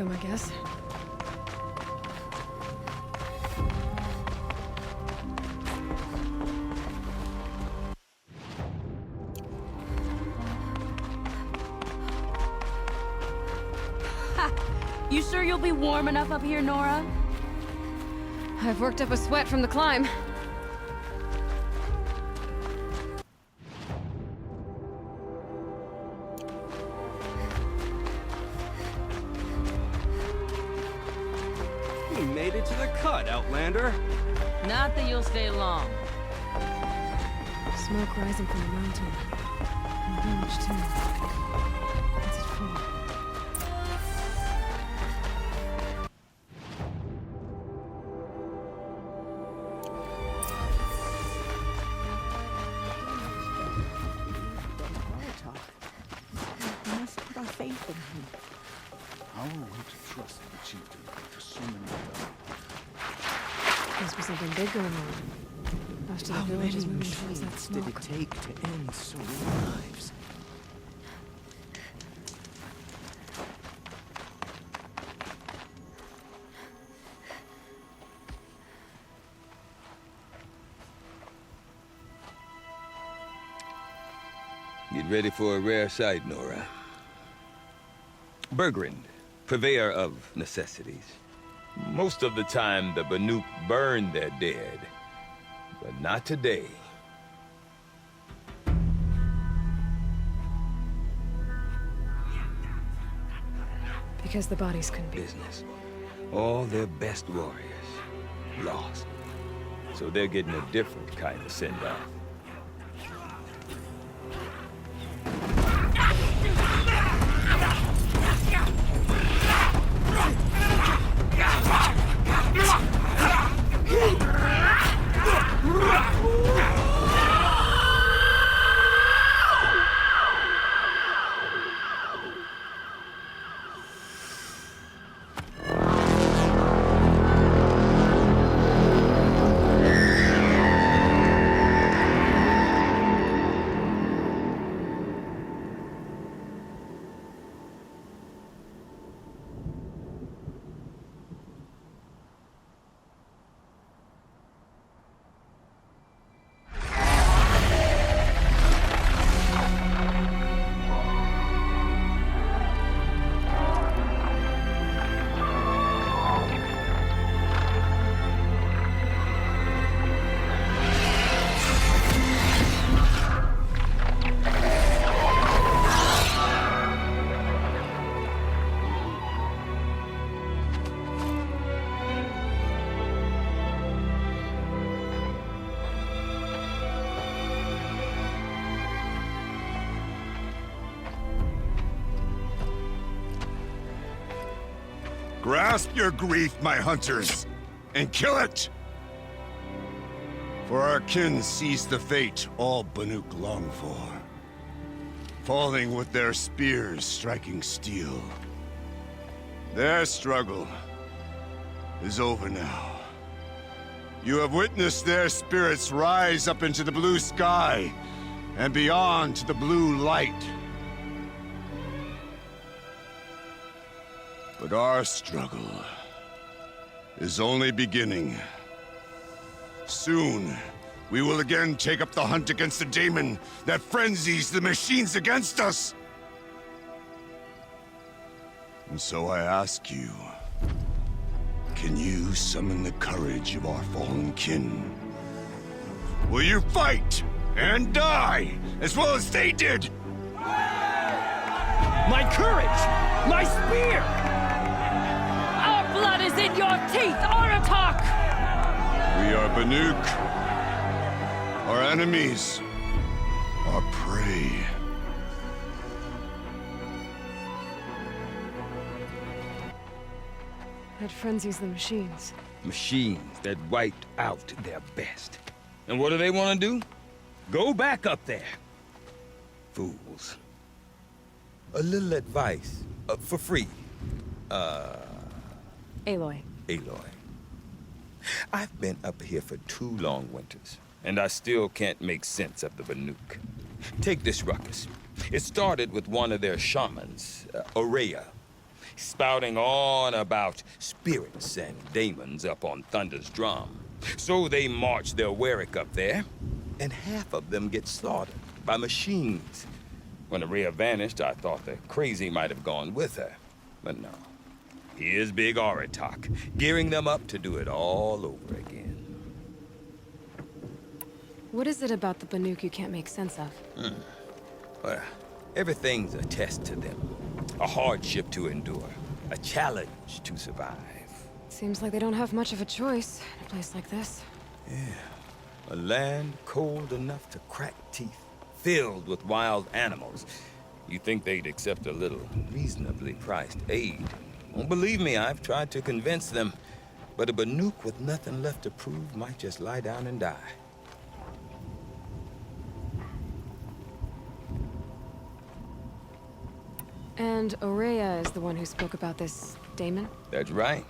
them, I guess. You sure you'll be warm enough up here, Nora? I've worked up a sweat from the climb. You made it to the cut, Outlander. Not that you'll stay long. Smoke rising from the mountain. And village, too. What's it for? We must put our faith in him. How are we to trust the chieftain for so many years? Must be something big going on. Most of the How village many is moving towards that machines did smoke. it take to end so many lives? Get ready for a rare sight, Nora. Bergrind, purveyor of necessities. Most of the time, the Banuk burn their dead. But not today. Because the bodies couldn't be. Business. All their best warriors lost. So they're getting a different kind of send-off. Grasp your grief, my hunters, and kill it! For our kin sees the fate all Banuk long for. Falling with their spears striking steel. Their struggle is over now. You have witnessed their spirits rise up into the blue sky and beyond to the blue light. But our struggle is only beginning. Soon, we will again take up the hunt against the daemon that frenzies the machines against us. And so I ask you, can you summon the courage of our fallen kin? Will you fight and die as well as they did? My courage! My spear! Our blood is in your teeth, Aratak! We are Banuk. Our enemies are prey. That frenzies the machines. Machines that wiped out their best. And what do they want to do? Go back up there. Fools. A little advice, for free. Aloy. Aloy. I've been up here for 2 long winters, and I still can't make sense of the Banuk. Take this ruckus. It started with one of their shamans, Oreya. spouting on about spirits and demons up on Thunder's drum. So they march their Warwick up there, and half of them get slaughtered by machines. When Araya vanished, I thought the crazy might have gone with her. But no. Here's Big Aratak, gearing them up to do it all over again. What is it about the Banuk you can't make sense of? Well, everything's a test to them. A hardship to endure. A challenge to survive. Seems like they don't have much of a choice in a place like this. A land cold enough to crack teeth, filled with wild animals. You think they'd accept a little reasonably priced aid. Won't believe me, I've tried to convince them. But a Banuk with nothing left to prove might just lie down and die. And Araya is the one who spoke about this daemon? That's right.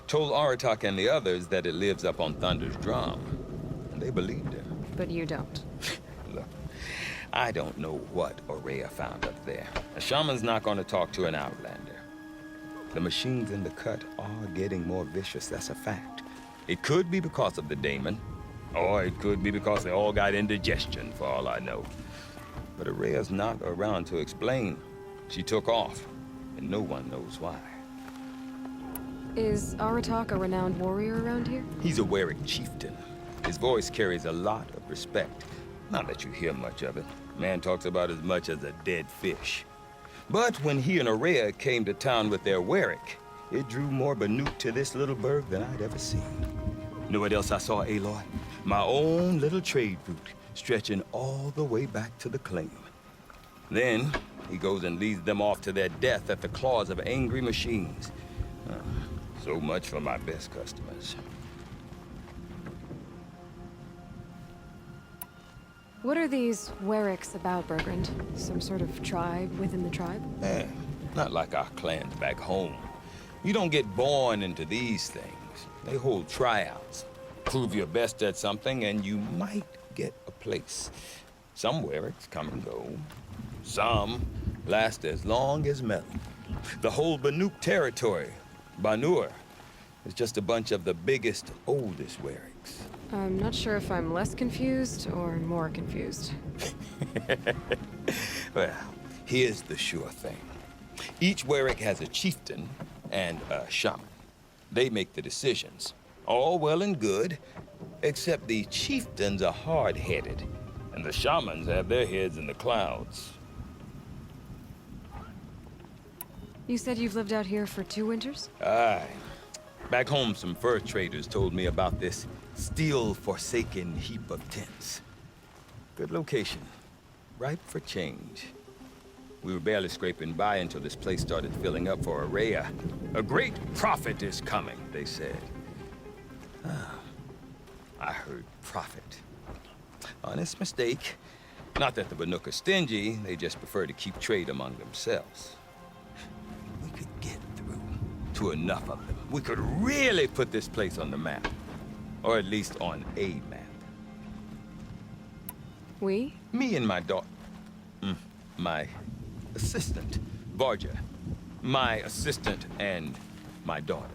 Told Aratak and the others that it lives up on Thunder's drum. And they believed her. But you don't. Look, I don't know what Araya found up there. A shaman's not going to talk to an outlander. The machines in the cut are getting more vicious, that's a fact. It could be because of the daemon, or it could be because they all got indigestion, for all I know. But Araya's not around to explain. She took off, and no one knows why. Is Aratak a renowned warrior around here? He's a Warwick chieftain. His voice carries a lot of respect. Not that you hear much of it. Man talks about as much as a dead fish. But when he and Araya came to town with their Warwick, it drew more Banuk to this little burg than I'd ever seen. Know what else I saw, Aloy? My own little trade route, stretching all the way back to the claim. Then, he goes and leads them off to their death at the claws of angry machines. So much for my best customers. What are these Warwicks about, Bergrand? Some sort of tribe within the tribe? Not like our clans back home. You don't get born into these things. They hold tryouts. Prove your best at something and you might get a place. Some Warwicks come and go. Some last as long as Melon. The whole Banuk territory, Banur, is just a bunch of the biggest, oldest Warwicks. I'm not sure if I'm less confused or more confused. Well, here's the sure thing. Each Warwick has a chieftain and a shaman. They make the decisions. All well and good, except the chieftains are hard-headed, and the shamans have their heads in the clouds. You said you've lived out here for 2 winters? Aye. Back home, some fur traders told me about this steel-forsaken heap of tents. Good location. Ripe for change. We were barely scraping by until this place started filling up for Araya. A great prophet is coming, they said. I heard prophet. Honest mistake. Not that the Banuk are stingy, they just prefer to keep trade among themselves. We could get through to enough of them. We could really put this place on the map. Or at least on a map. We? Me and my daughter. My assistant, Varja. My assistant and my daughter.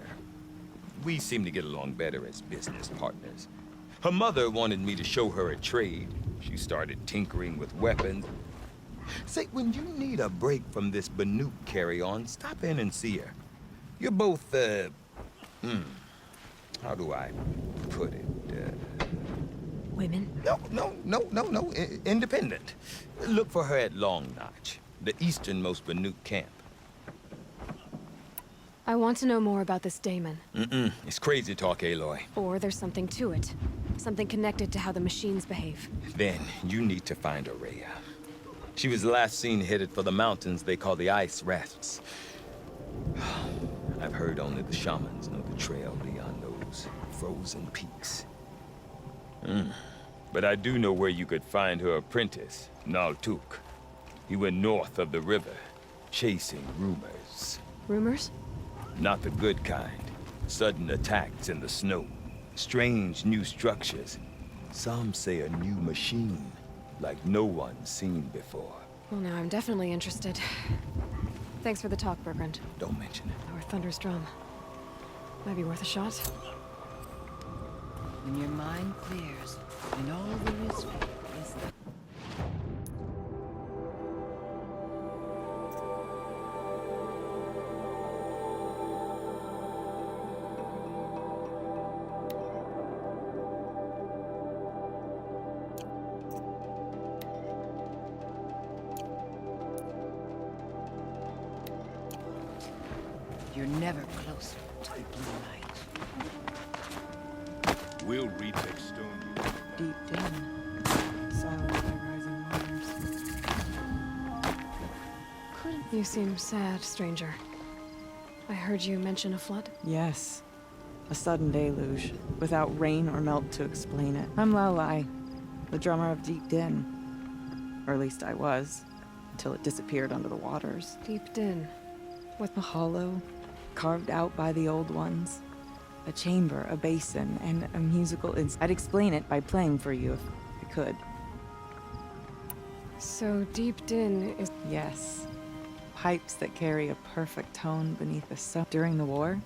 We seem to get along better as business partners. Her mother wanted me to show her a trade. She started tinkering with weapons. Say, when you need a break from this Banuk carry-on, stop in and see her. You're both, how do I put it? Women? No. Independent. Look for her at Long Notch, the easternmost Banuk camp. I want to know more about this daemon. It's crazy talk, Aloy. Or there's something to it. Something connected to how the machines behave. Then you need to find Araya. She was last seen headed for the mountains they call the Ice Rafts. I've heard only the shamans know the trail beyond those frozen peaks. But I do know where you could find her apprentice, Naltuk. He went north of the river, chasing rumors. Rumors? Not the good kind. Sudden attacks in the snow. Strange new structures. Some say a new machine, like no one's seen before. Well, now I'm definitely interested. Thanks for the talk, Bergrand. Don't mention it. Or Thunder's drum. Might be worth a shot. When your mind clears, and all there is the... You're never closer to the blue light. We'll retake Stone. Deep down. Silent by rising waters. You seem sad, stranger. I heard you mention a flood. Yes. A sudden deluge, without rain or melt to explain it. I'm Lowlai, the drummer of Deep Din. Or at least I was, until it disappeared under the waters. Deep Din. With a hollow, carved out by the old ones. A chamber, a basin, and a musical I'd explain it by playing for you if I could. So Deep Din is... Yes. Pipes that carry a perfect tone beneath the sun. During the war,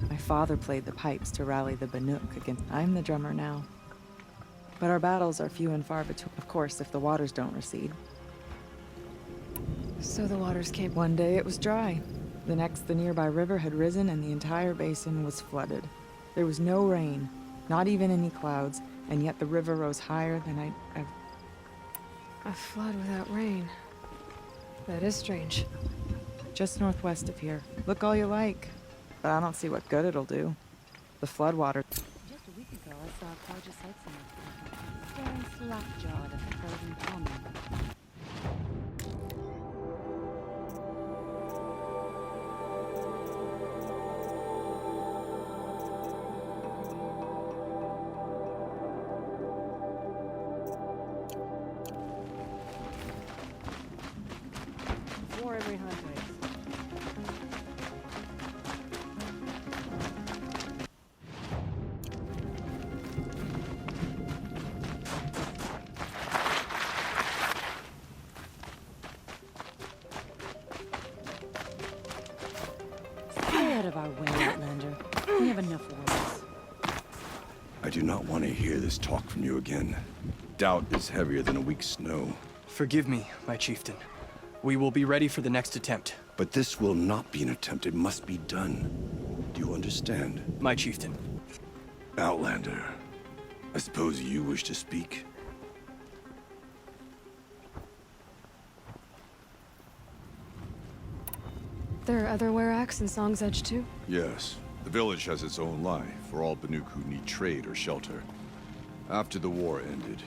my father played the pipes to rally the Banuk against... I'm the drummer now. But our battles are few and far between. Of course, if the waters don't recede. So the waters came... One day it was dry. The next, the nearby river had risen and the entire basin was flooded. There was no rain, not even any clouds, and yet the river rose higher than I'd ever... A flood without rain. That is strange. Just northwest of here. Look all you like, but I don't see what good it'll do. The floodwater... Just a week ago, I saw Carja sightseeing, staring slack-jawed at the frozen pond. For every hunt Stay out of our way, Outlander. We have enough worries. I do not want to hear this talk from you again. Doubt is heavier than a week's snow. Forgive me, my chieftain. We will be ready for the next attempt. But this will not be an attempt. It must be done. Do you understand? My chieftain. Outlander, I suppose you wish to speak? There are other Weraks in Song's Edge too? Yes. The village has its own life for all Banuk who need trade or shelter. After the war ended,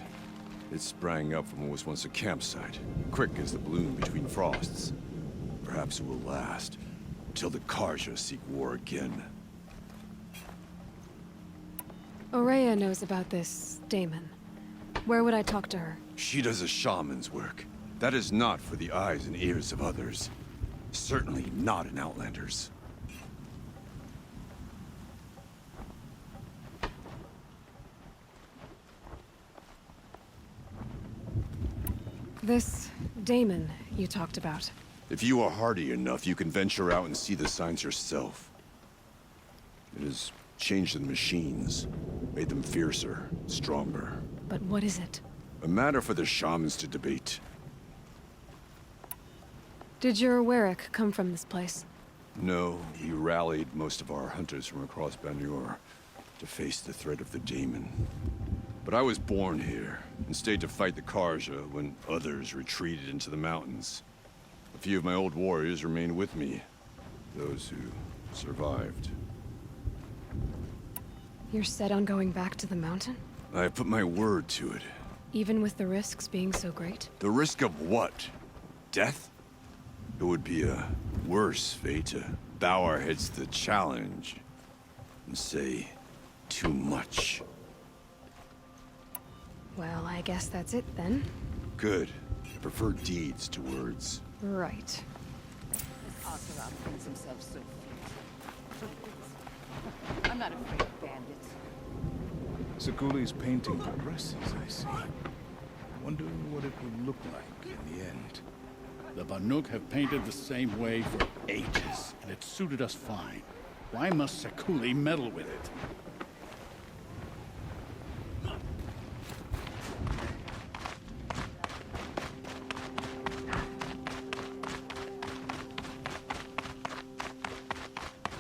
it sprang up from what was once a campsite, quick as the bloom between frosts. Perhaps it will last, until the Carja seek war again. Aurea knows about this Damon. Where would I talk to her? She does a shaman's work. That is not for the eyes and ears of others. Certainly not an Outlander's. This Damon you talked about. If you are hardy enough, you can venture out and see the signs yourself. It has changed the machines, made them fiercer, stronger. But what is it? A matter for the shamans to debate. Did your Werak come from this place? No, we rallied most of our hunters from across Banur to face the threat of the Daemon. But I was born here, and stayed to fight the Carja when others retreated into the mountains. A few of my old warriors remained with me, those who survived. You're set on going back to the mountain? I put my word to it. Even with the risks being so great? The risk of what? Death? It would be a worse fate to bow our heads to the challenge and say too much. Well, I guess that's it then. Good. I prefer deeds to words. Right. This Ocelot thinks himself so fierce. I'm not afraid of bandits. Sakuli's painting progresses, I see. Wonder what it will look like in the end. The Banuk have painted the same way for ages, and it suited us fine. Why must Sekuli meddle with it?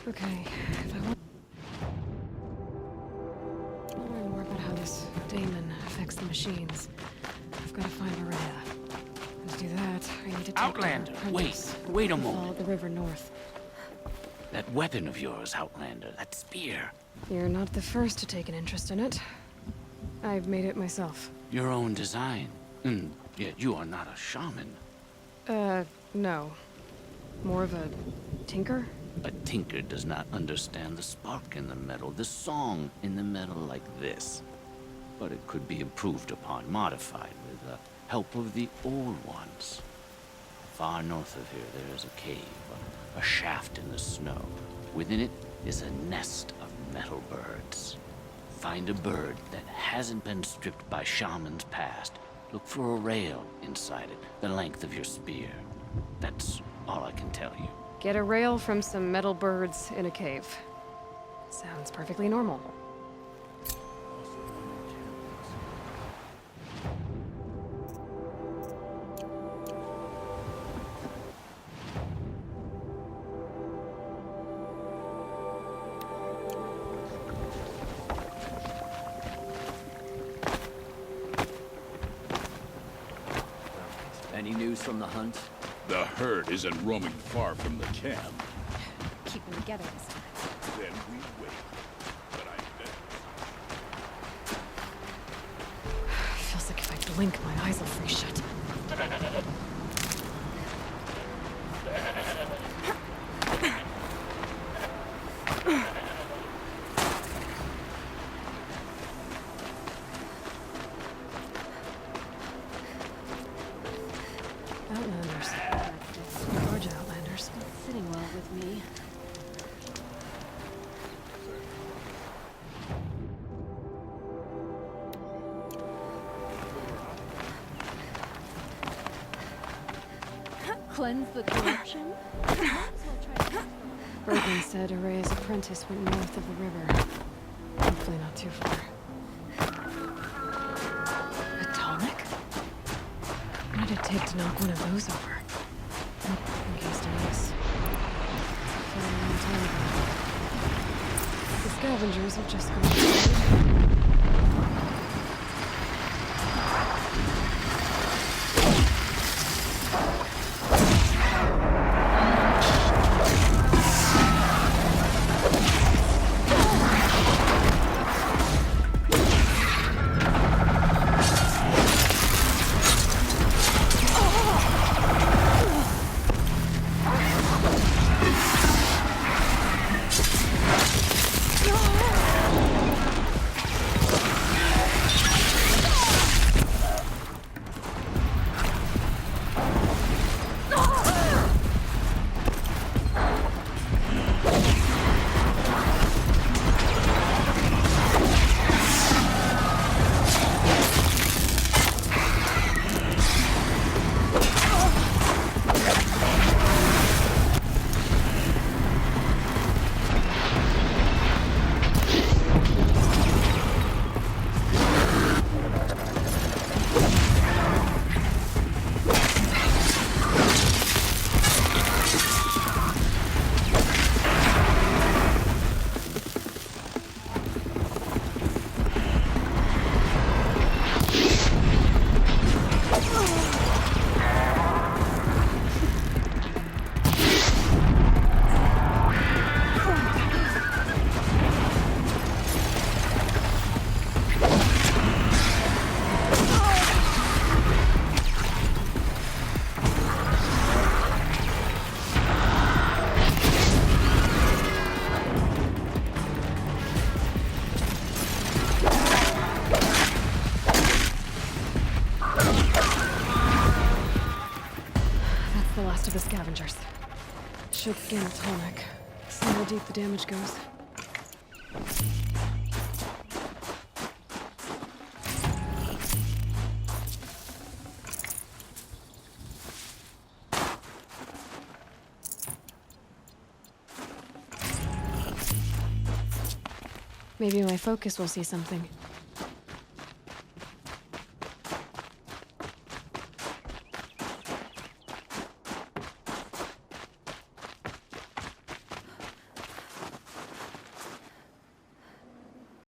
Okay, if I want to learn more about how this daemon affects the machines, I've got to find Aurea. And to do that, I need to take Outlander, an apprentice wait a and moment. follow the river north. That weapon of yours, Outlander, that spear. You're not the first to take an interest in it. I've made it myself. Your own design. Yet you are not a shaman. No. More of a tinker? A tinker does not understand the spark in the metal, the song in the metal like this. But it could be improved upon, modified with the help of the old ones. Far north of here, there is a cave, a shaft in the snow. Within it is a nest of metal birds. Find a bird that hasn't been stripped by shamans past. Look for a rail inside it, the length of your spear. That's all I can tell you. Get a rail from some metal birds in a cave. Sounds perfectly normal. Any news from the hunt? The herd isn't roaming far from the camp. Keep them together this time. Then we wait. But I bet... Feels like if I blink, my eyes will freeze shut. Outlanders. Large outlanders. Not sitting well with me. Cleanse the corruption? Might as well try to- Bergen said Aurea's apprentice went north of the river. Hopefully not too far. A tonic? What did it take to knock one of those over? Encased in ice. A long time ago. The scavengers have just gone. To the scavengers. Should scan the tonic. See how deep the damage goes. Maybe my focus will see something.